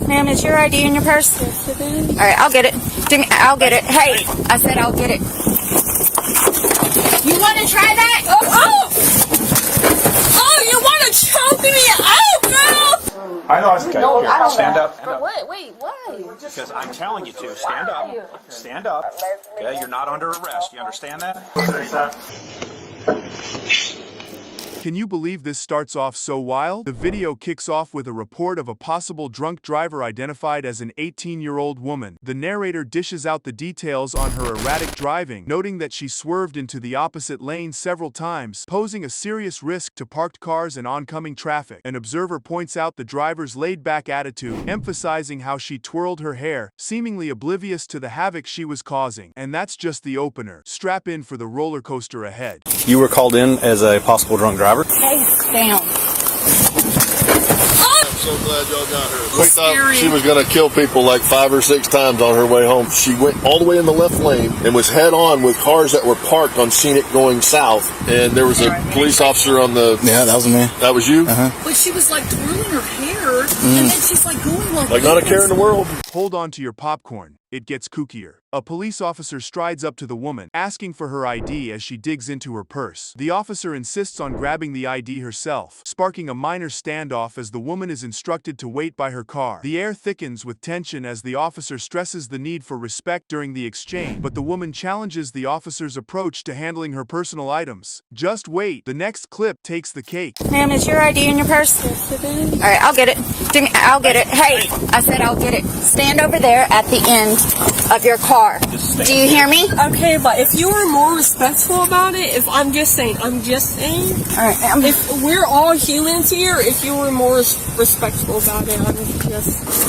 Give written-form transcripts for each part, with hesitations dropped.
Ma'am, is your ID in your purse? Yes, it is. All right, I'll get it. I'll get it. Hey, I said I'll get it. You want to try that? Oh, you want to choke me? Oh, girl! I know it's okay. No, Here, I don't stand know. up. Stand up. What? Wait, why? Because I'm telling you to. Stand up. Stand up. Okay, you're not under arrest. You understand that? Can you believe this starts off so wild? The video kicks off with a report of a possible drunk driver identified as an 18-year-old woman. The narrator dishes out the details on her erratic driving, noting that she swerved into the opposite lane several times, posing a serious risk to parked cars and oncoming traffic. An observer points out the driver's laid-back attitude, emphasizing how she twirled her hair, seemingly oblivious to the havoc she was causing. And that's just the opener. Strap in for the roller coaster ahead. You were called in as a possible drunk driver? Face down. I'm so glad y'all got her. We thought she was going to kill people like 5 or 6 times on her way home. She went all the way in the left lane and was head on with cars that were parked on Scenic going south. And there was a police officer on the... Yeah, that was me. That was you? Uh-huh. But she was like twirling her hair, and then she's like going like Not a care in the world. Hold on to your popcorn. It gets kookier. A police officer strides up to the woman, asking for her ID as she digs into her purse. The officer insists on grabbing the ID herself, sparking a minor standoff as the woman is instructed to wait by her car. The air thickens with tension as the officer stresses the need for respect during the exchange, but the woman challenges the officer's approach to handling her personal items. Just wait, the next clip takes the cake. Ma'am, is your ID in your purse? Yes, it is. All right, I'll get it. I'll get it. Hey, I said I'll get it. Stand over there at the end of your car. Do you hear me? Okay, but if you were more respectful about it, I'm just saying. All right, If we're all humans here, if you were more respectful about it,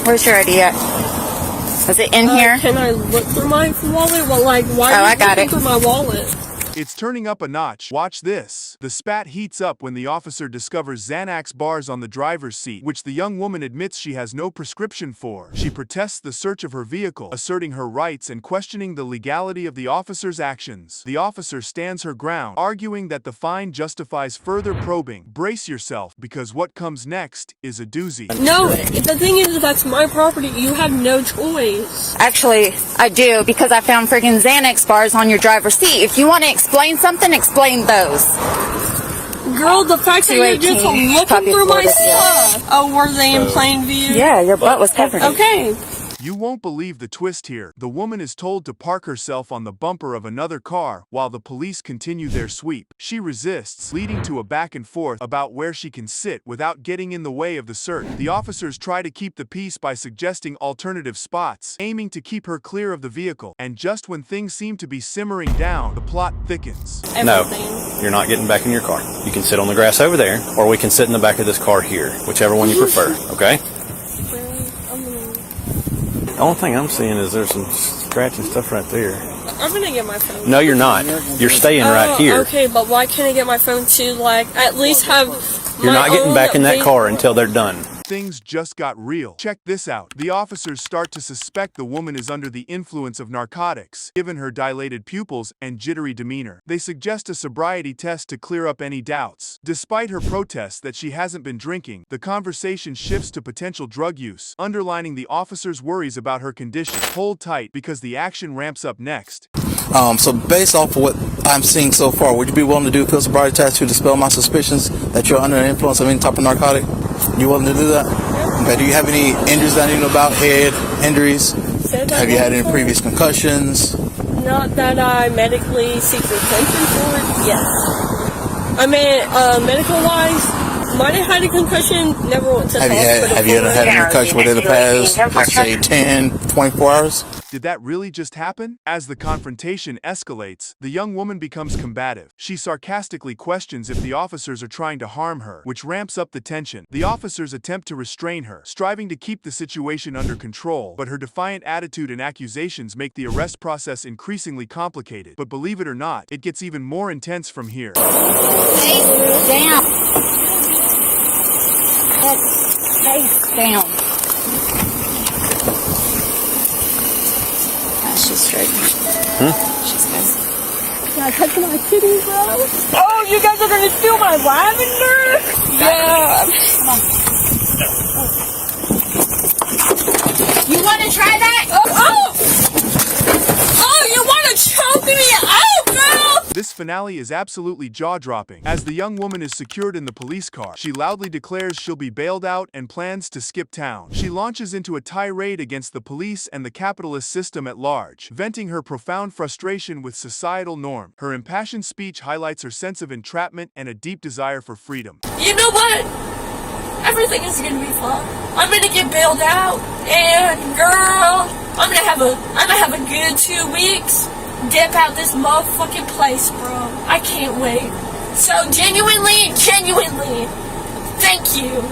where's your ID at? Is it in here? Can I look through my wallet? Well, like, why Oh, are I you got looking it. through my wallet? It's turning up a notch. Watch this. The spat heats up when the officer discovers Xanax bars on the driver's seat, which the young woman admits she has no prescription for. She protests the search of her vehicle, asserting her rights and questioning the legality of the officer's actions. The officer stands her ground, arguing that the fine justifies further probing. Brace yourself, because what comes next is a doozy. No, the thing is, that's my property. You have no choice. Actually, I do, because I found friggin' Xanax bars on your driver's seat. If you want to explain something, explain those. Girl, the fact that you're just 218, looking copy through my Florida, stuff. Oh, were they in plain view? Yeah, your butt was covered. Okay. You won't believe the twist here. The woman is told to park herself on the bumper of another car while the police continue their sweep. She resists, leading to a back and forth about where she can sit without getting in the way of the search. The officers try to keep the peace by suggesting alternative spots, aiming to keep her clear of the vehicle. And just when things seem to be simmering down, the plot thickens. No, you're not getting back in your car. You can sit on the grass over there, or we can sit in the back of this car here, whichever one you prefer, okay? The only thing I'm seeing is there's some scratching stuff right there. I'm gonna get my phone. No, you're not. You're staying right here. Okay, but why can't I get my phone to, like, at least have You're not getting back in that vehicle? car until they're done. Things just got real. Check this out. The officers start to suspect the woman is under the influence of narcotics, given her dilated pupils and jittery demeanor. They suggest a sobriety test to clear up any doubts. Despite her protests that she hasn't been drinking, the conversation shifts to potential drug use, underlining the officers' worries about her condition. Hold tight, because the action ramps up next. So based off of what I'm seeing so far, would you be willing to do a field sobriety test to dispel my suspicions that you're under the influence of any type of narcotic? You willing to do that? Okay. Do you have any injuries that I need to know about? Head injuries? Have you had any previous concussions? Not that I medically seek attention for it. Yes. I mean, medical-wise, might have had a concussion. Never went to the hospital. Have you ever had a concussion within the past, let's say, 10, 24 hours? Did that really just happen? As the confrontation escalates, the young woman becomes combative. She sarcastically questions if the officers are trying to harm her, which ramps up the tension. The officers attempt to restrain her, striving to keep the situation under control, but her defiant attitude and accusations make the arrest process increasingly complicated. But believe it or not, it gets even more intense from here. Face down. Face down. She's straight. She's good. Can I touch my kitty, bro? Oh, you guys are gonna steal my lavender? Yeah. Come on. finale is absolutely jaw-dropping. As the young woman is secured in the police car, she loudly declares she'll be bailed out and plans to skip town. She launches into a tirade against the police and the capitalist system at large, venting her profound frustration with societal norm. Her impassioned speech highlights her sense of entrapment and a deep desire for freedom. You know what? Everything is gonna be fine. I'm gonna get bailed out, and girl, I'm gonna have a good 2 weeks. Dip out this motherfucking place, bro. I can't wait. So genuinely, thank you.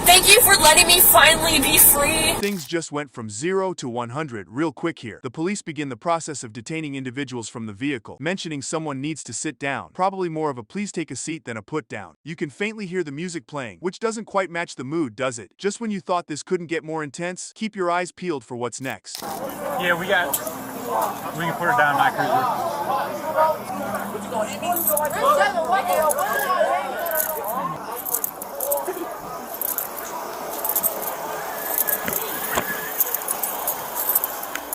Thank you for letting me finally be free. Things just went from 0 to 100 real quick here. The police begin the process of detaining individuals from the vehicle, mentioning someone needs to sit down. Probably more of a please take a seat than a put down. You can faintly hear the music playing, which doesn't quite match the mood, does it? Just when you thought this couldn't get more intense, keep your eyes peeled for what's next. Yeah, we can put her down in my cruiser.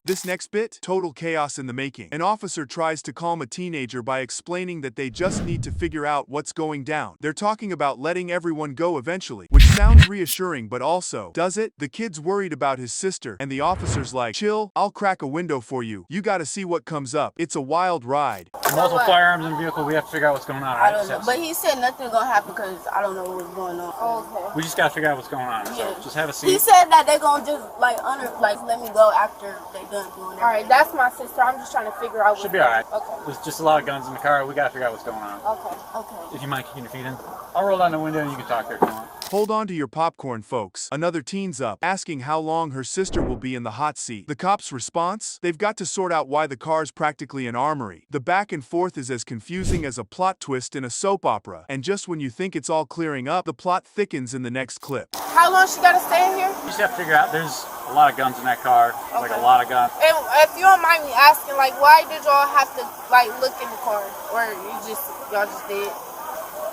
This next bit, total chaos in the making. An officer tries to calm a teenager by explaining that they just need to figure out what's going down. They're talking about letting everyone go eventually, which sounds reassuring, but also, does it? The kid's worried about his sister, and the officer's like, chill, I'll crack a window for you. You gotta see what comes up. It's a wild ride. Multiple firearms in the vehicle, we have to figure out what's going on. I don't know, but he said nothing's gonna happen because I don't know what's going on. Okay. We just gotta figure out what's going on. Yeah. So just have a He seat. said that they're gonna just let me go after they done doing it. Alright, that's my sister. I'm just trying to figure out Should be alright. Okay. There's just a lot of guns in the car. We gotta figure out what's going on. Okay. If you mind kicking your feet in, I'll roll down the window and you can talk there if you want. Hold on to your popcorn, folks. Another teen's up, asking how long her sister will be in the hot seat. The cops' response? They've got to sort out why the car's practically an armory. The back and forth is as confusing as a plot twist in a soap opera. And just when you think it's all clearing up, the plot thickens in the next clip. How long she gotta stay in here? You just have to figure out, there's a lot of guns in that car. Like a lot of guns. And if you don't mind me asking, like, why did y'all have to look in the car, or y'all just did?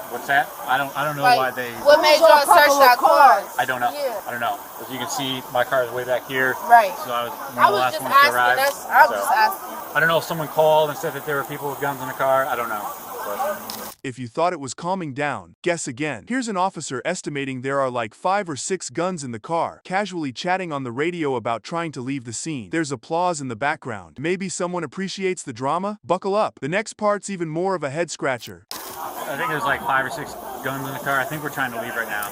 What's that? I don't know Like, why they... What made y'all search that car? I don't know. Yeah. I don't know. As you can see, my car is way back here. Right. So I was one I of the was last just ones to asking. arrive. I was just asking. I don't know if someone called and said that there were people with guns in the car. I don't know. But If you thought it was calming down, guess again. Here's an officer estimating there are like 5 or 6 guns in the car, casually chatting on the radio about trying to leave the scene. There's applause in the background. Maybe someone appreciates the drama? Buckle up. The next part's even more of a head scratcher. I think there's like 5 or 6 guns in the car. I think we're trying to leave right now.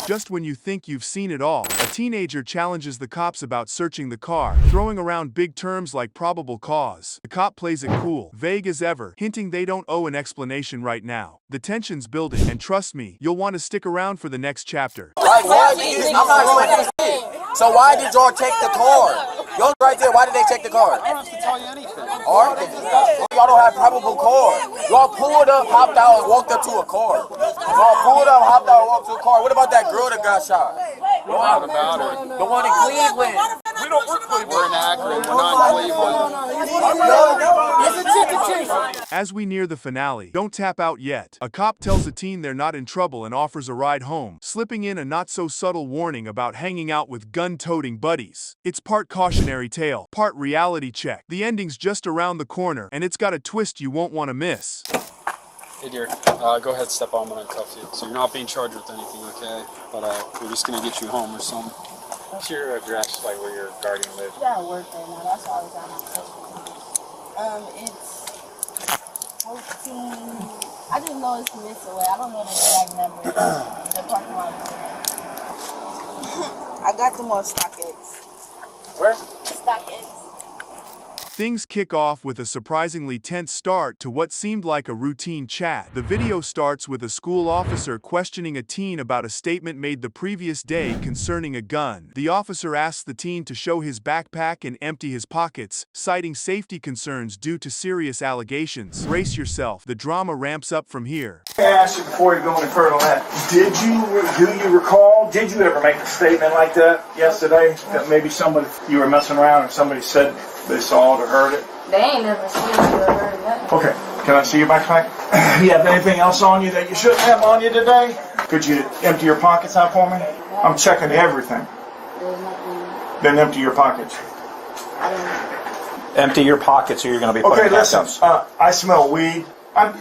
Just when you think you've seen it all, a teenager challenges the cops about searching the car, throwing around big terms like probable cause. The cop plays it cool, vague as ever, hinting they don't owe an explanation right now. The tension's building, and trust me, you'll want to stick around for the next chapter. Like, why did I'm not explaining this. So why did y'all take the car? Y'all right there, why did they take the car? I don't have to tell you anything. Alright, y'all don't have probable cause. Y'all pulled up, hopped out, and walked up to a car. Y'all pulled up, hopped out, and walked to a car. What about that girl that got shot? What about her? The one in Cleveland. We don't work Cleveland. We're in Akron. We're not in Cleveland. As we near the finale, don't tap out yet. A cop tells a teen they're not in trouble and offers a ride home, slipping in a not-so-subtle warning about hanging out with gun-toting buddies. It's part cautionary tale, part reality check. The ending's just around the corner, and it's got a twist you won't want to miss. Hey dear, go ahead, step on when I cuff you. So you're not being charged with anything, okay? But we're just gonna get you home or something. What's your address, like where your guardian lives? Yeah, I work right now. That's why I was on my phone. It's 14. I just know it's this away. I don't know the exact number. The parking lot. I got them on StockX. Where? StockX. Things kick off with a surprisingly tense start to what seemed like a routine chat. The video starts with a school officer questioning a teen about a statement made the previous day concerning a gun. The officer asks the teen to show his backpack and empty his pockets, citing safety concerns due to serious allegations. Brace yourself, the drama ramps up from here. I ask you before you go any further on that, do you recall, did you ever make a statement like that yesterday? That maybe you were messing around and somebody said they saw it or heard it? They ain't never seen it or heard of that. Okay. Can I see your backpack? You have anything else on you that you shouldn't have on you today? Could you empty your pockets out for me? I'm checking everything. Then empty your pockets. Empty your pockets or you're going to be putting Okay, listen. handcuffs. I smell weed. I'm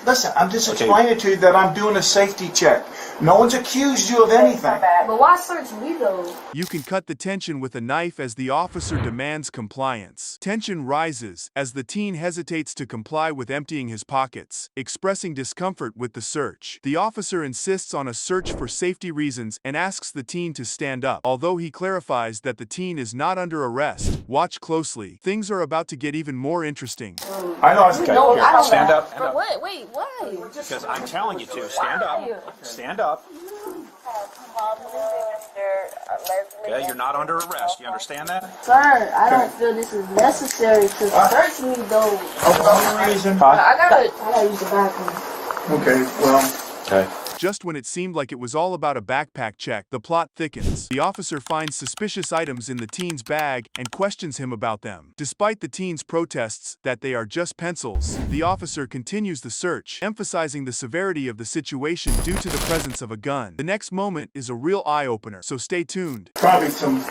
just explaining to you that I'm doing a safety check. No one's accused you of anything. But why search me though? You can cut the tension with a knife as the officer demands compliance. Tension rises as the teen hesitates to comply with emptying his pockets, expressing discomfort with the search. The officer insists on a search for safety reasons and asks the teen to stand up. Although he clarifies that the teen is not under arrest, watch closely. Things are about to get even more interesting. I know. Okay, No, here, I don't stand know. up. Stand up. Wait, why? Because I'm telling you to. Stand up. Stand up. Okay, you're not under arrest. You understand that? Sir, I don't feel this is necessary to search me though. Okay, reason. I gotta use the bathroom. Okay, well. Okay. Just when it seemed like it was all about a backpack check, the plot thickens. The officer finds suspicious items in the teen's bag and questions him about them. Despite the teen's protests that they are just pencils, the officer continues the search, emphasizing the severity of the situation due to the presence of a gun. The next moment is a real eye-opener, so stay tuned. Probably some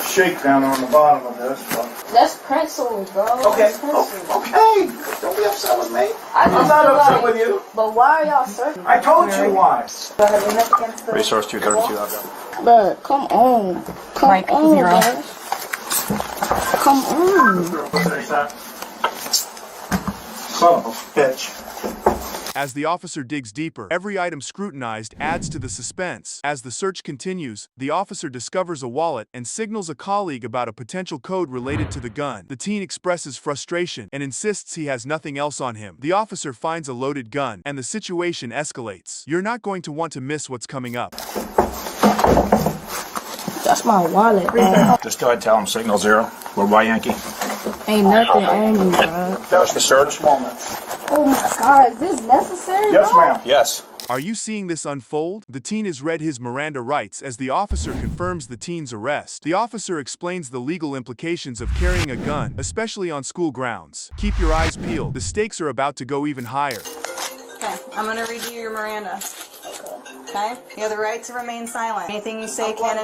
shakedown on the bottom of this. But... That's pencils, bro. Okay, That's pencils. okay. Don't be upset with me. I'm not upset with you. But why are y'all searching? I told you why. Resource 232. I've got. But come on. Come on, guys. Come on. Son of a bitch. As the officer digs deeper, every item scrutinized adds to the suspense. As the search continues, the officer discovers a wallet and signals a colleague about a potential code related to the gun. The teen expresses frustration and insists he has nothing else on him. The officer finds a loaded gun, and the situation escalates. You're not going to want to miss what's coming up. That's my wallet. Just go ahead and tell him signal 0. We're by Yankee. Ain't nothing on me, bro. Finish the search. Oh my God, is this necessary? Yes, ma'am. Yes. Are you seeing this unfold? The teen has read his Miranda rights as the officer confirms the teen's arrest. The officer explains the legal implications of carrying a gun, especially on school grounds. Keep your eyes peeled. The stakes are about to go even higher. Okay, I'm gonna read you your Miranda. Okay? You have the right to remain silent. Anything you say can...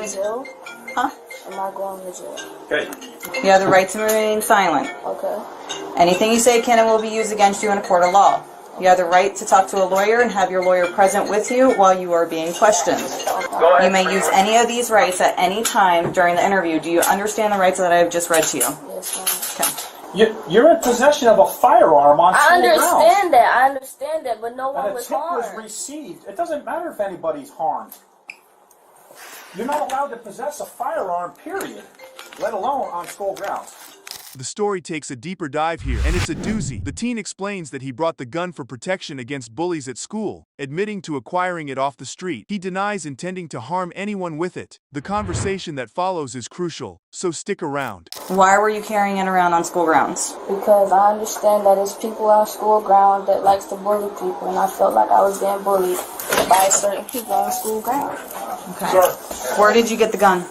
Huh? Am I going to jail? Okay. You have the right to remain silent. Okay. Anything you say can and will be used against you in a court of law. You have the right to talk to a lawyer and have your lawyer present with you while you are being questioned. You may use any of these rights at any time during the interview. Do you understand the rights that I have just read to you? Yes, ma'am. Okay. You're in possession of a firearm on school grounds. I understand that, but no one And a was tip was harmed. received. It doesn't matter if anybody's harmed. You're not allowed to possess a firearm, period, let alone on school grounds. The story takes a deeper dive here, and it's a doozy. The teen explains that he brought the gun for protection against bullies at school, admitting to acquiring it off the street. He denies intending to harm anyone with it. The conversation that follows is crucial, so stick around. Why were you carrying it around on school grounds? Because I understand that there's people on school ground that likes to bully people, and I felt like I was being bullied by certain people on school ground. Okay. Where did you get the gun?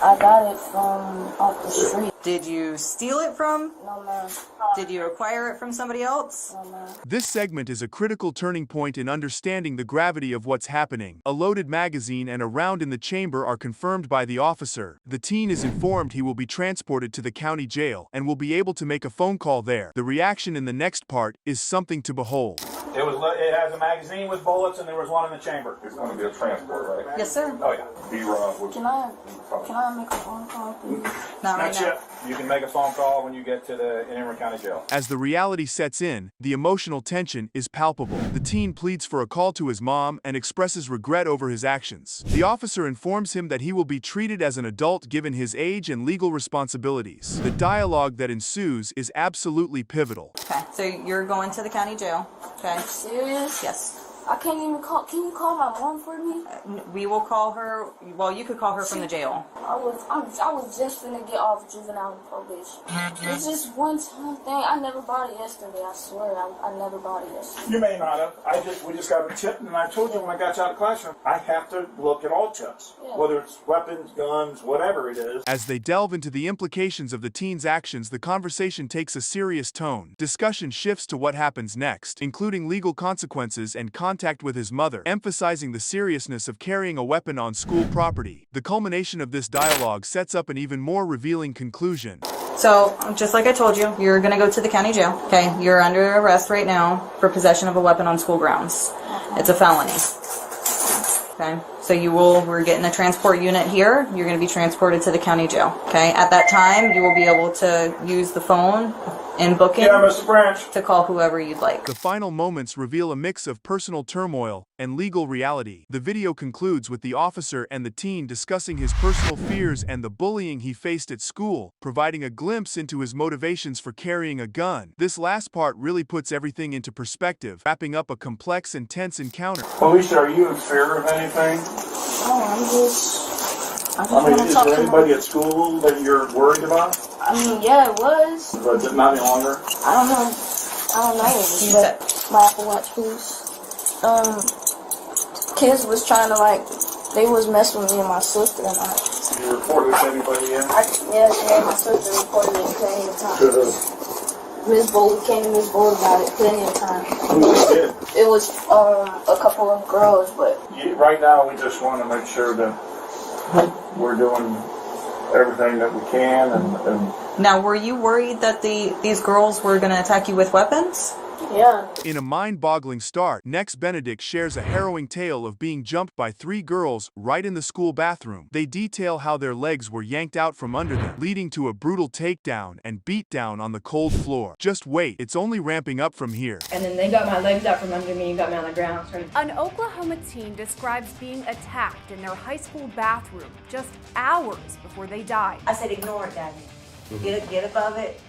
I got it from off the street. Did you steal it from? No, ma'am. Did you acquire it from somebody else? No, ma'am. This segment is a critical turning point in understanding the gravity of what's happening. A loaded magazine and a round in the chamber are confirmed by the officer. The teen is informed he will be transported to the county jail and will be able to make a phone call there. The reaction in the next part is something to behold. It has a magazine with bullets, and there was one in the chamber. It's going to be a transport, right? Yes, sir. Oh yeah. Can I make a phone call, please? Not right Not now. yet. You can make a phone call when you get to the Emory County Jail. As the reality sets in, the emotional tension is palpable. The teen pleads for a call to his mom and expresses regret over his actions. The officer informs him that he will be treated as an adult given his age and legal responsibilities. The dialogue that ensues is absolutely pivotal. Okay, so you're going to the county jail. Okay. Serious? Yes. I can't even call. Can you call my mom for me? We will call her. Well, you could call her from the jail. I was just finna get off juvenile probation. It's just one time thing. I never bought it yesterday. I swear, I never bought it yesterday. You may not have. We just got a tip, and I told you when I got you out of the classroom, I have to look at all tips, whether it's weapons, guns, whatever it is. As they delve into the implications of the teen's actions, the conversation takes a serious tone. Discussion shifts to what happens next, including legal consequences and contact with his mother, emphasizing the seriousness of carrying a weapon on school property. The culmination of this dialogue sets up an even more revealing conclusion. So, just like I told you, you're going to go to the county jail. Okay, you're under arrest right now for possession of a weapon on school grounds. It's a felony. Okay, so we're getting a transport unit here. You're going to be transported to the county jail. Okay, at that time, you will be able to use the phone in booking Mr. Branch, to call whoever you'd like. The final moments reveal a mix of personal turmoil and legal reality. The video concludes with the officer and the teen discussing his personal fears and the bullying he faced at school, providing a glimpse into his motivations for carrying a gun. This last part really puts everything into perspective, wrapping up a complex and tense encounter. Alicia, are you in fear of anything? I mean, is there anybody at school that you're worried about? I mean, yeah, it was. But not any longer? I don't know. But my Apple Watch, please. Kids was trying to, they was messing with me and my sister and I. You reported to anybody yet? Yeah, my sister reported it plenty of times. Miss Bold came to Miss Bold about it plenty of times. Who did? It was a couple of girls, but... Right now, we just want to make sure that we're doing everything that we can and Now, were you worried that these girls were going to attack you with weapons? Yeah. In a mind-boggling start, Nex Benedict shares a harrowing tale of being jumped by 3 girls right in the school bathroom. They detail how their legs were yanked out from under them, leading to a brutal takedown and beatdown on the cold floor. Just wait, it's only ramping up from here. And then they got my legs out from under me and got me on the ground. An Oklahoma teen describes being attacked in their high school bathroom just hours before they died. I said, ignore it, Daddy. Get above it.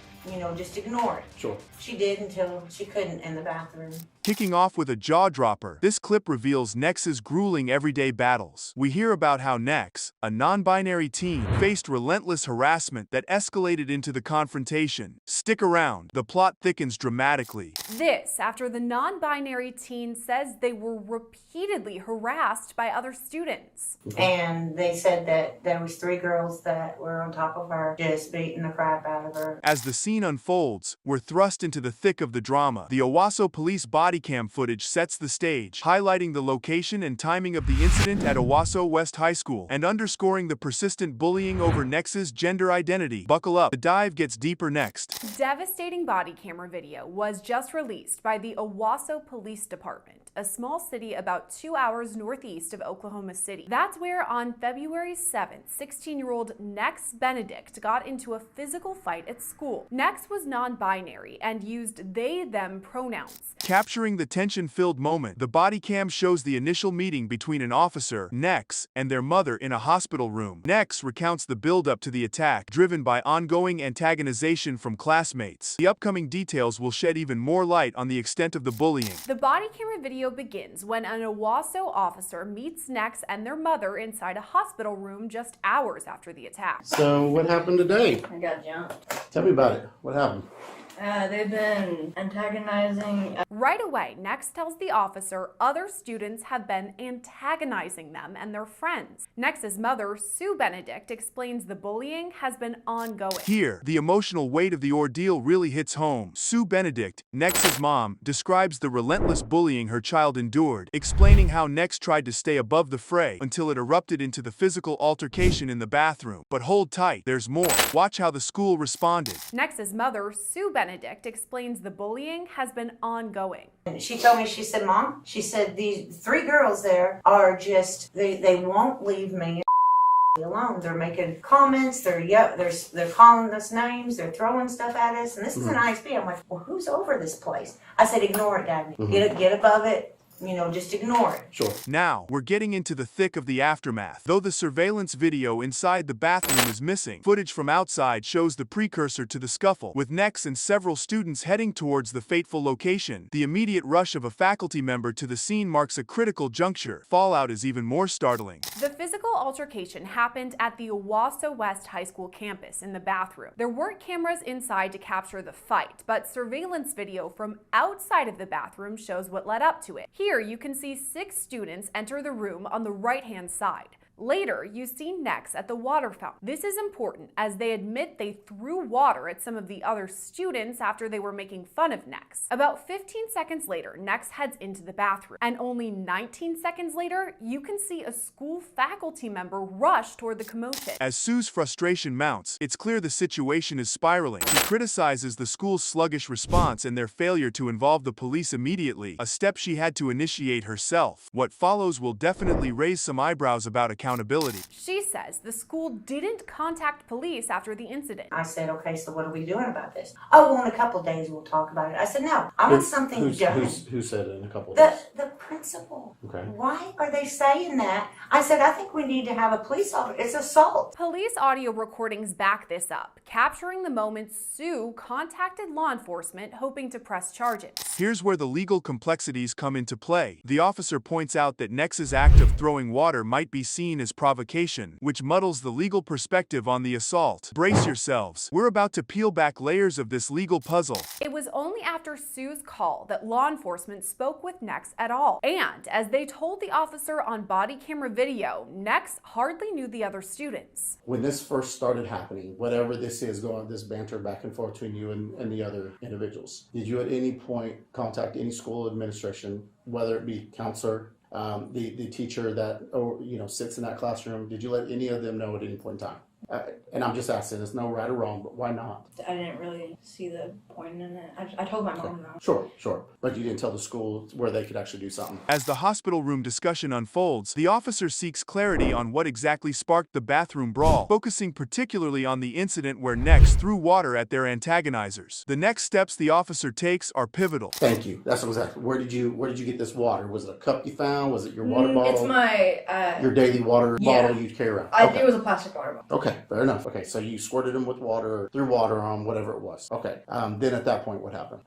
Just ignore it. Sure. She did until she couldn't in the bathroom. Kicking off with a jaw-dropper, this clip reveals Nex's grueling everyday battles. We hear about how Nex, a non-binary teen, faced relentless harassment that escalated into the confrontation. Stick around, the plot thickens dramatically. This after the non-binary teen says they were repeatedly harassed by other students. And they said that there was 3 girls that were on top of her, just beating the crap out of her. As the scene unfolds, we're thrust into the thick of the drama. The Owasso police body cam footage sets the stage, highlighting the location and timing of the incident at Owasso West High School and underscoring the persistent bullying over Nex's gender identity. Buckle up, the dive gets deeper next. Devastating body camera video was just released by the Owasso Police Department, a small city about 2 hours northeast of Oklahoma City. That's where on February 7th, 16-year-old Nex Benedict got into a physical fight at school. Nex was non-binary and used they-them pronouns. Capturing the tension-filled moment, the body cam shows the initial meeting between an officer, Nex, and their mother in a hospital room. Nex recounts the build-up to the attack, driven by ongoing antagonization from classmates. The upcoming details will shed even more light on the extent of the bullying. The body camera video begins when an Owasso officer meets Nex and their mother inside a hospital room just hours after the attack. So what happened today? I got jumped. Tell me about it. What happened? They've been antagonizing. Right away, Nex tells the officer other students have been antagonizing them and their friends. Nex's mother, Sue Benedict, explains the bullying has been ongoing. Here, the emotional weight of the ordeal really hits home. Sue Benedict, Nex's mom, describes the relentless bullying her child endured, explaining how Nex tried to stay above the fray until it erupted into the physical altercation in the bathroom. But hold tight, there's more. Watch how the school responded. Nex's mother, Sue Benedict, explains the bullying has been ongoing. She told me, she said, Mom, she said, these 3 girls there are just, they won't leave me alone. They're making comments, they're calling us names, they're throwing stuff at us, and this is an ISP. I'm like, well, who's over this place? I said, ignore it, Daddy. Get above it. just ignore it. Sure. Now, we're getting into the thick of the aftermath. Though the surveillance video inside the bathroom is missing, footage from outside shows the precursor to the scuffle, with Nex and several students heading towards the fateful location. The immediate rush of a faculty member to the scene marks a critical juncture. Fallout is even more startling. The physical altercation happened at the Owasso West High School campus in the bathroom. There weren't cameras inside to capture the fight, but surveillance video from outside of the bathroom shows what led up to it. Here you can see 6 students enter the room on the right-hand side. Later, you see Nex at the water fountain. This is important as they admit they threw water at some of the other students after they were making fun of Nex. About 15 seconds later, Nex heads into the bathroom, and only 19 seconds later, you can see a school faculty member rush toward the commotion. As Sue's frustration mounts, it's clear the situation is spiraling. She criticizes the school's sluggish response and their failure to involve the police immediately, a step she had to initiate herself. What follows will definitely raise some eyebrows about accountability. She says the school didn't contact police after the incident. I said, okay, so what are we doing about this? Oh, well, in a couple of days we'll talk about it. I said, no, I want something done. Who said it in a couple of days? The principal. Okay. Why are they saying that? I said, I think we need to have a police officer. It's assault. Police audio recordings back this up, capturing the moment Sue contacted law enforcement hoping to press charges. Here's where the legal complexities come into play. The officer points out that Nex's act of throwing water might be seen as provocation, which muddles the legal perspective on the assault. Brace yourselves. We're about to peel back layers of this legal puzzle. It was only after Sue's call that law enforcement spoke with Nex at all. And as they told the officer on body camera video, Nex hardly knew the other students. When this first started happening, whatever this is going, this banter back and forth between you and the other individuals, did you at any point contact any school administration, whether it be counselor, the teacher that sits in that classroom? Did you let any of them know at any point in time? And I'm just asking, there's no right or wrong, but why not? I didn't really see the point in it. I told my mom though. Sure. But you didn't tell the school where they could actually do something. As the hospital room discussion unfolds, the officer seeks clarity on what exactly sparked the bathroom brawl, focusing particularly on the incident where Nex threw water at their antagonizers. The next steps the officer takes are pivotal. Thank you. That's exactly. Where did you get this water? Was it a cup you found? Was it your water bottle? It's my your daily water bottle you carry around. Okay. It was a plastic water bottle. Okay, fair enough. Okay, so you squirted them with water, threw water on whatever it was. Okay. Then at that point, what happened?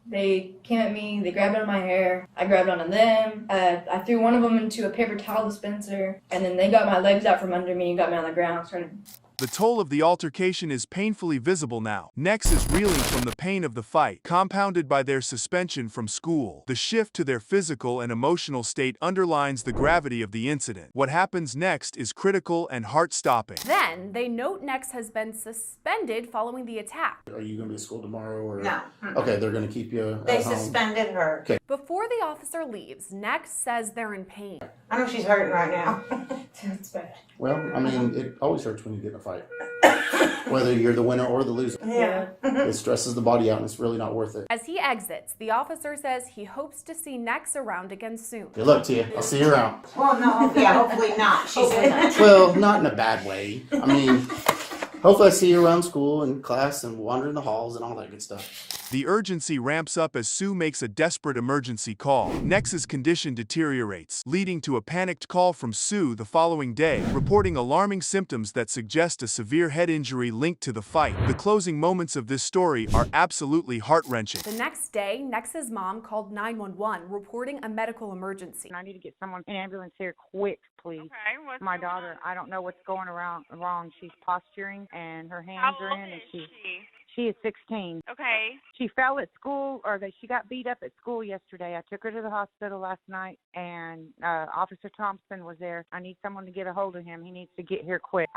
They came at me. They grabbed onto my hair. I grabbed onto them. I threw one of them into a paper towel dispenser, and then they got my legs out from under me and got me on the ground. Started. The toll of the altercation is painfully visible now. Nex is reeling from the pain of the fight, compounded by their suspension from school. The shift to their physical and emotional state underlines the gravity of the incident. What happens next is critical and heart-stopping. Then, they note Nex has been suspended following the attack. Are you going to be at school tomorrow? Or? No. Okay, they're going to keep you They at home. suspended her. Okay. Before the officer leaves, Nex says they're in pain. I know she's hurting right now. It's bad. Well, I mean, it always hurts when you get in a fight. Whether you're the winner or the loser. Yeah. It stresses the body out and it's really not worth it. As he exits, the officer says he hopes to see Nex around again soon. Good luck to you. I'll see you around. Well, no, yeah, hopefully not. She said. Well, not in a bad way. I mean, hopefully I see you around school and class and wandering the halls and all that good stuff. The urgency ramps up as Sue makes a desperate emergency call. Nex's condition deteriorates, leading to a panicked call from Sue the following day, reporting alarming symptoms that suggest a severe head injury linked to the fight. The closing moments of this story are absolutely heart-wrenching. The next day, Nex's mom called 911, reporting a medical emergency. I need to get someone, an ambulance here quick, please. Okay, my daughter, I don't know what's going wrong. She's posturing and her hands How are old in and is she? she is 16. Okay. She fell at school, she got beat up at school yesterday. I took her to the hospital last night, and Officer Thompson was there. I need someone to get a hold of him. He needs to get here quick.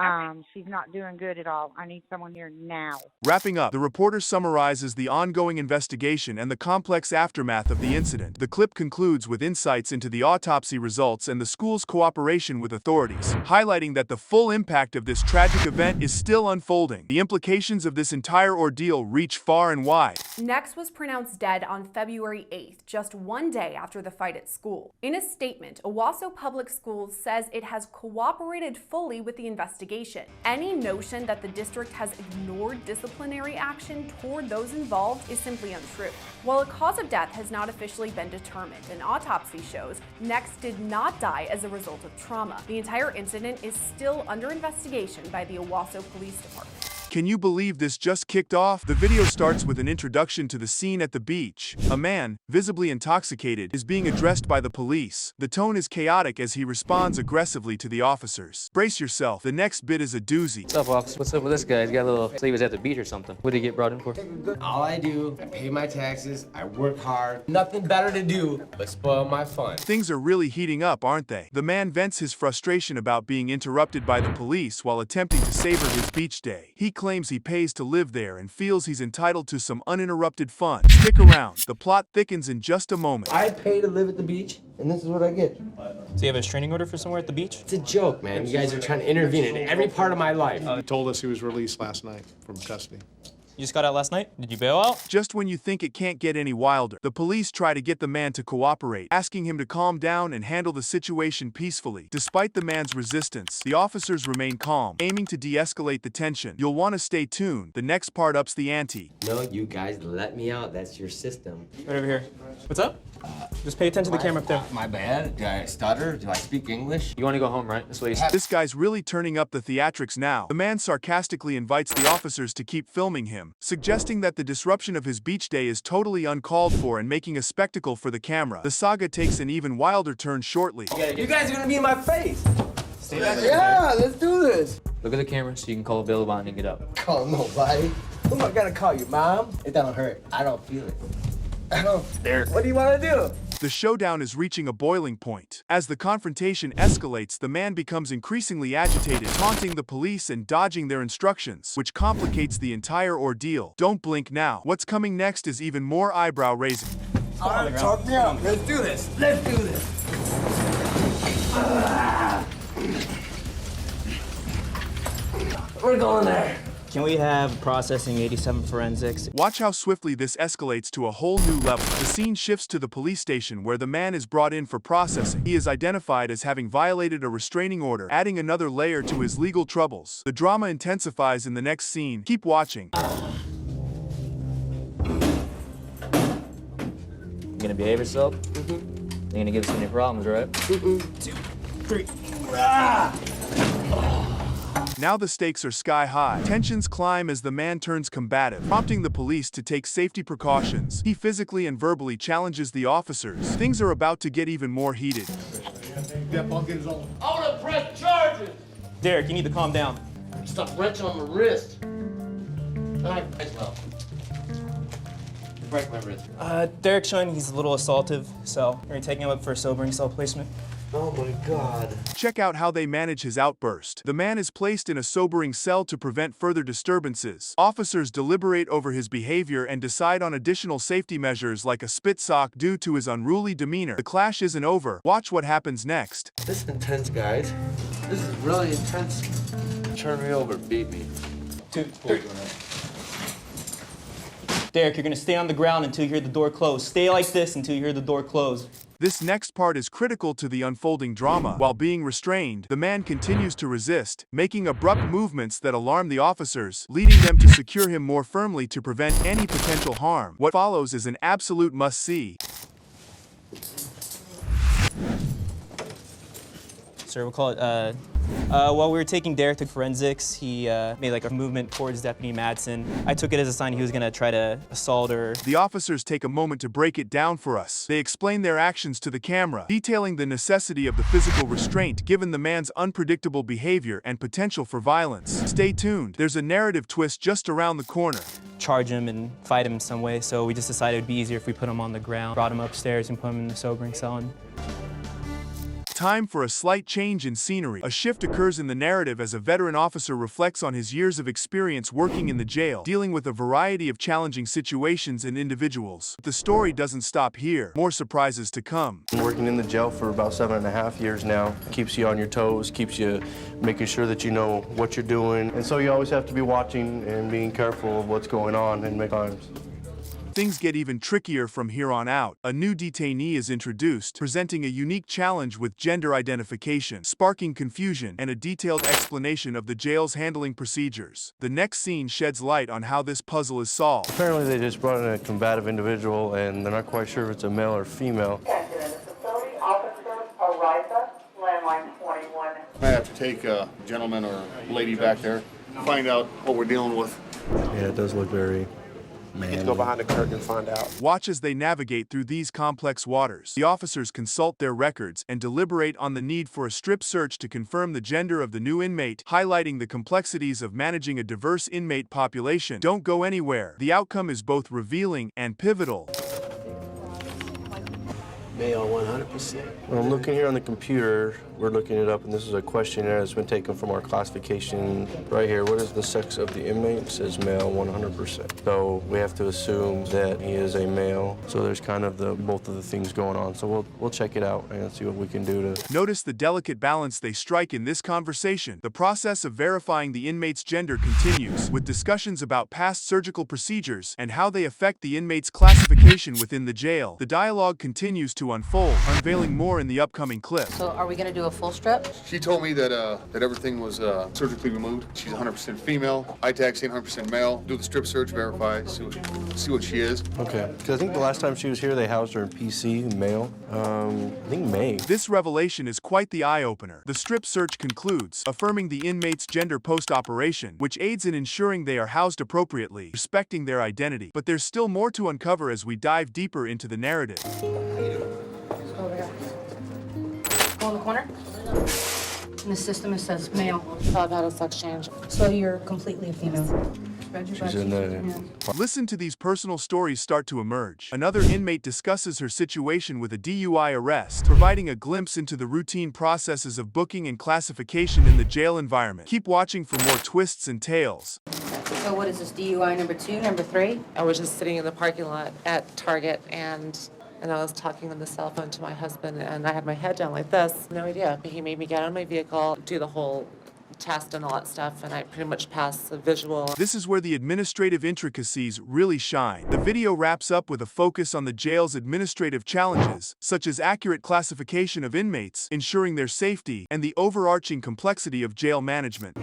She's not doing good at all. I need someone here now. Wrapping up, the reporter summarizes the ongoing investigation and the complex aftermath of the incident. The clip concludes with insights into the autopsy results and the school's cooperation with authorities, highlighting that the full impact of this tragic event is still unfolding. The implications of this entire ordeal reach far and wide. Next was pronounced dead on February 8th, just one day after the fight at school. In a statement, Owasso Public Schools says it has cooperated fully with the investigation. Any notion that the district has ignored disciplinary action toward those involved is simply untrue. While a cause of death has not officially been determined, an autopsy shows Next did not die as a result of trauma. The entire incident is still under investigation by the Owasso Police Department. Can you believe this just kicked off? The video starts with an introduction to the scene at the beach. A man, visibly intoxicated, is being addressed by the police. The tone is chaotic as he responds aggressively to the officers. Brace yourself, the next bit is a doozy. What's up, officer? What's up with this guy? He's got a little... He was at the beach or something. What did he get brought in for? All I do, I pay my taxes, I work hard. Nothing better to do but spoil my fun. Things are really heating up, aren't they? The man vents his frustration about being interrupted by the police while attempting to savor his beach day. He claims he pays to live there and feels he's entitled to some uninterrupted fun. Stick around. The plot thickens in just a moment. I pay to live at the beach, and this is what I get. So you have a restraining order for somewhere at the beach? It's a joke, man. You guys are trying to intervene in every part of my life. He told us he was released last night from custody. You just got out last night? Did you bail out? Just when you think it can't get any wilder, the police try to get the man to cooperate, asking him to calm down and handle the situation peacefully. Despite the man's resistance, the officers remain calm, aiming to de-escalate the tension. You'll want to stay tuned. The next part ups the ante. No, you guys let me out. That's your system. Right over here. What's up? Just pay attention to the camera up there. My bad. Do I stutter? Do I speak English? You want to go home, right? That's what he said. This guy's really turning up the theatrics now. The man sarcastically invites the officers to keep filming him, suggesting that the disruption of his beach day is totally uncalled for and making a spectacle for the camera. The saga takes an even wilder turn shortly. You guys are gonna be in my face. Stay back there. Yeah, let's do this. Look at the camera so you can call a bail bond and get up. Call nobody. Who am I gonna call? Your mom? It don't hurt. I don't feel it. There. What do you want to do? The showdown is reaching a boiling point. As the confrontation escalates, the man becomes increasingly agitated, taunting the police and dodging their instructions, which complicates the entire ordeal. Don't blink now. What's coming next is even more eyebrow-raising. All right, talk me out. Let's do this. Let's do this. We're going there. Can we have processing 87 forensics? Watch how swiftly this escalates to a whole new level. The scene shifts to the police station where the man is brought in for processing. He is identified as having violated a restraining order, adding another layer to his legal troubles. The drama intensifies in the next scene. Keep watching. You gonna behave yourself? You're gonna give us any problems, right? 2, 3. Now the stakes are sky high. Tensions climb as the man turns combative, prompting the police to take safety precautions. He physically and verbally challenges the officers. Things are about to get even more heated. I want to press charges. Derek, you need to calm down. Stop wrenching on my wrist. All right, well. Break my wrist. Derek's showing he's a little assaultive, so we're taking him up for a sobering cell placement. Oh my God. Check out how they manage his outburst. The man is placed in a sobering cell to prevent further disturbances. Officers deliberate over his behavior and decide on additional safety measures like a spit sock due to his unruly demeanor. The clash isn't over. Watch what happens next. This is intense, guys. This is really intense. Turn me over, beat me. 2, 3. Derek, you're gonna stay on the ground until you hear the door close. Stay like this until you hear the door close. This next part is critical to the unfolding drama. While being restrained, the man continues to resist, making abrupt movements that alarm the officers, leading them to secure him more firmly to prevent any potential harm. What follows is an absolute must-see. Sir, we'll call it, while we were taking Derek to forensics, he made like a movement towards Deputy Madsen. I took it as a sign he was gonna try to assault her. The officers take a moment to break it down for us. They explain their actions to the camera, detailing the necessity of the physical restraint given the man's unpredictable behavior and potential for violence. Stay tuned. There's a narrative twist just around the corner. Charge him and fight him in some way, so we just decided it'd be easier if we put him on the ground, brought him upstairs and put him in the sobering cell. Time for a slight change in scenery. A shift occurs in the narrative as a veteran officer reflects on his years of experience working in the jail, dealing with a variety of challenging situations and individuals. The story doesn't stop here. More surprises to come. Working in the jail for about 7.5 years now keeps you on your toes, keeps you making sure that you know what you're doing. And so you always have to be watching and being careful of what's going on and make times. Things get even trickier from here on out. A new detainee is introduced, presenting a unique challenge with gender identification, sparking confusion, and a detailed explanation of the jail's handling procedures. The next scene sheds light on how this puzzle is solved. Apparently they just brought in a combative individual and they're not quite sure if it's a male or female. I have to take a gentleman or lady back there, find out what we're dealing with. Yeah, it does look very Let's go behind the curtain and find out. Watch as they navigate through these complex waters. The officers consult their records and deliberate on the need for a strip search to confirm the gender of the new inmate, highlighting the complexities of managing a diverse inmate population. Don't go anywhere. The outcome is both revealing and pivotal. Male 100%. Well, I'm looking here on the computer. We're looking it up, and this is a questionnaire that's been taken from our classification. Right here, what is the sex of the inmate? It says male 100%. So we have to assume that he is a male. So there's kind of both of the things going on. So we'll check it out and see what we can do to... Notice the delicate balance they strike in this conversation. The process of verifying the inmate's gender continues, with discussions about past surgical procedures and how they affect the inmate's classification within the jail. The dialogue continues to unfold, unveiling more in the upcoming clip. So are we going to do a full strip? She told me that that everything was surgically removed. She's 100% female. I tag saying 100% male. Do the strip search, verify, see what she is. Okay, because I think the last time she was here, they housed her in PC, male. I think May. This revelation is quite the eye-opener. The strip search concludes, affirming the inmate's gender post-operation, which aids in ensuring they are housed appropriately, respecting their identity. But there's still more to uncover as we dive deeper into the narrative. Over here. Go in the corner. In the system, it says male. I've had a sex change. So you're completely a female. She's in the... Listen to these personal stories start to emerge. Another inmate discusses her situation with a DUI arrest, providing a glimpse into the routine processes of booking and classification in the jail environment. Keep watching for more twists and tales. So what is this, DUI number 2, number 3? I was just sitting in the parking lot at Target and I was talking on the cell phone to my husband and I had my head down like this. No idea, but he made me get out of my vehicle, do the whole test and all that stuff, and I pretty much passed the visual. This is where the administrative intricacies really shine. The video wraps up with a focus on the jail's administrative challenges, such as accurate classification of inmates, ensuring their safety, and the overarching complexity of jail management.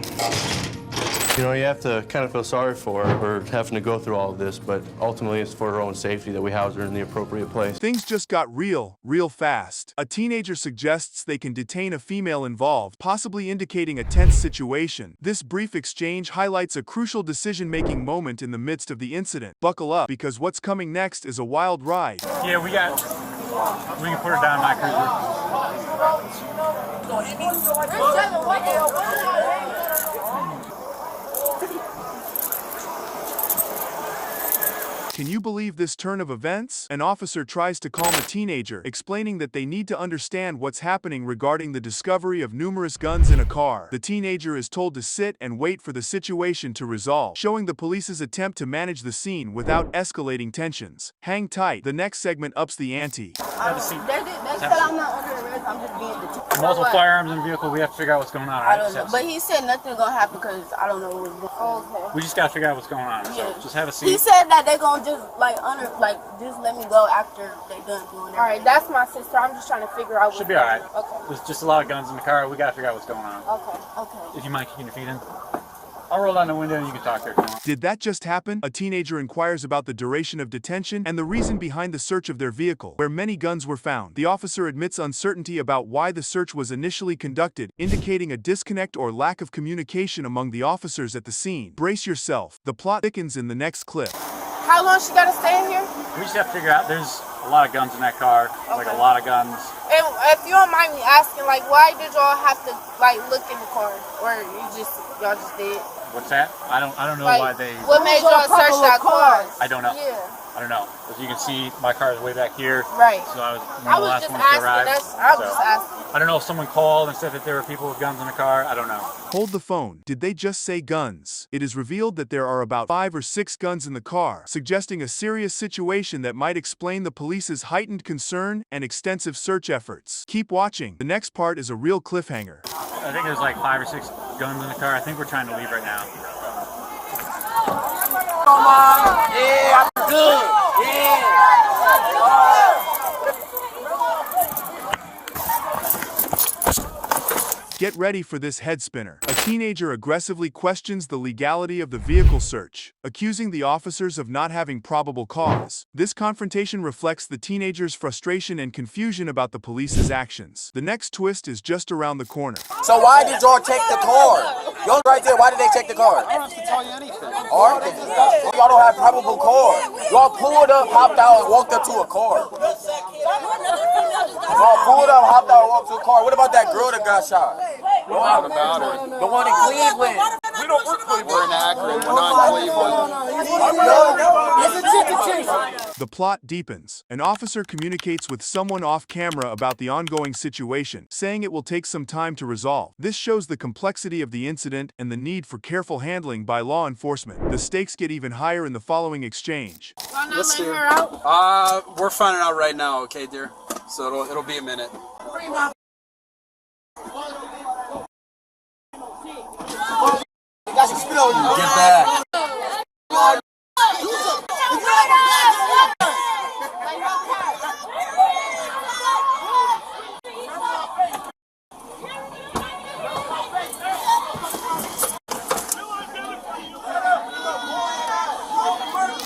You know, you have to kind of feel sorry for her having to go through all of this, but ultimately it's for her own safety that we house her in the appropriate place. Things just got real fast. A teenager suggests they can detain a female involved, possibly indicating a tense situation. This brief exchange highlights a crucial decision-making moment in the midst of the incident. Buckle up, because what's coming next is a wild ride. Yeah, we can put her down in my cruiser. Can you believe this turn of events? An officer tries to calm a teenager, explaining that they need to understand what's happening regarding the discovery of numerous guns in a car. The teenager is told to sit and wait for the situation to resolve, showing the police's attempt to manage the scene without escalating tensions. Hang tight, the next segment ups the ante. Have a seat. They said I'm not under arrest, I'm just being detained. Multiple firearms in the vehicle, we have to figure out what's going on. I don't know, but he said nothing's gonna happen because I don't know what's going on. Okay. We just gotta figure out what's going on, so just have a seat. He said that they're gonna just just let me go after they done doing everything. Alright, that's my sister. I'm just trying to figure out what's Should be alright. Okay. There's just a lot of guns in the car, we gotta figure out what's going on. Okay. If you mind kicking your feet in. I'll roll down the window and you can talk there if you want. Did that just happen? A teenager inquires about the duration of detention and the reason behind the search of their vehicle, where many guns were found. The officer admits uncertainty about why the search was initially conducted, indicating a disconnect or lack of communication among the officers at the scene. Brace yourself. The plot thickens in the next clip. How long she gotta stay in here? We just have to figure out, there's a lot of guns in that car, like a lot of guns. And if you don't mind me asking, why did y'all have to, look in the car? Or y'all just did? What's that? I don't know why they... What made y'all search that car? I don't know. Yeah. I don't know. As you can see, my car is way back here. Right. So I was one I of the was last just ones to asking. arrive. I was just asking. I don't know if someone called and said that there were people with guns in the car. I don't know. Hold the phone. Did they just say guns? It is revealed that there are about 5 or 6 guns in the car, suggesting a serious situation that might explain the police's heightened concern and extensive search efforts. Keep watching. The next part is a real cliffhanger. I think there's like 5 or 6 guns in the car. I think we're trying to leave right now. Yeah, I'm good. Yeah. Get ready for this head spinner. A teenager aggressively questions the legality of the vehicle search, accusing the officers of not having probable cause. This confrontation reflects the teenager's frustration and confusion about the police's actions. The next twist is just around the corner. So why did y'all take the car? Y'all right there, why did they take the car? I don't have to tell you anything. Alright, y'all don't have probable cause. Y'all pulled up, hopped out, and walked up to a car. Y'all pulled up, hopped out, and walked to a car. What about that girl that got shot? What about her? The one in Cleveland. We don't work Cleveland. We're in Akron. We're not in Cleveland. The plot deepens. An officer communicates with someone off camera about the ongoing situation, saying it will take some time to resolve. This shows the complexity of the incident and the need for careful handling by law enforcement. The stakes get even higher in the following exchange. Yes, dear. We're finding out right now, okay, dear? So it'll be a minute. Get back.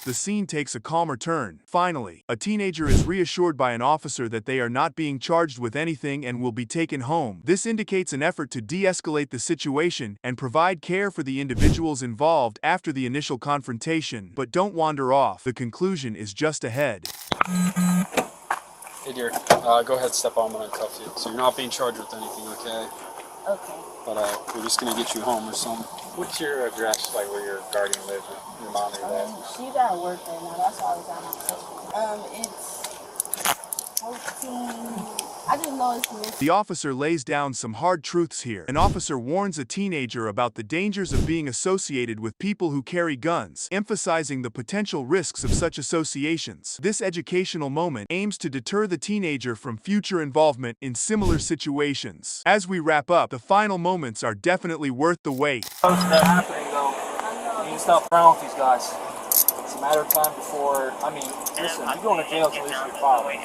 The scene takes a calmer turn. Finally, a teenager is reassured by an officer that they are not being charged with anything and will be taken home. This indicates an effort to de-escalate the situation and provide care for the individuals involved after the initial confrontation. But don't wander off. The conclusion is just ahead. Hey, dear. Go ahead, step on. I'm going to cuff you. So you're not being charged with anything, okay? Okay. But we're just going to get you home or something. What's your address, like where your guardian lives, your mom or your dad? She's at work right now. That's why I was at my sister. It's 14. I just know it's missing. The officer lays down some hard truths here. An officer warns a teenager about the dangers of being associated with people who carry guns, emphasizing the potential risks of such associations. This educational moment aims to deter the teenager from future involvement in similar situations. As we wrap up, the final moments are definitely worth the wait. What's happening though? You need to stop around with these guys. It's a matter of time before, I mean, listen, you're going to jail till at least you're filing.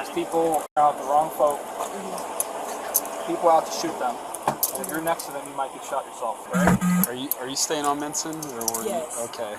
These people are out the wrong folk. People out to shoot them. And if you're next to them, you might get shot yourself. Are you staying on Minson? Or yes. Okay.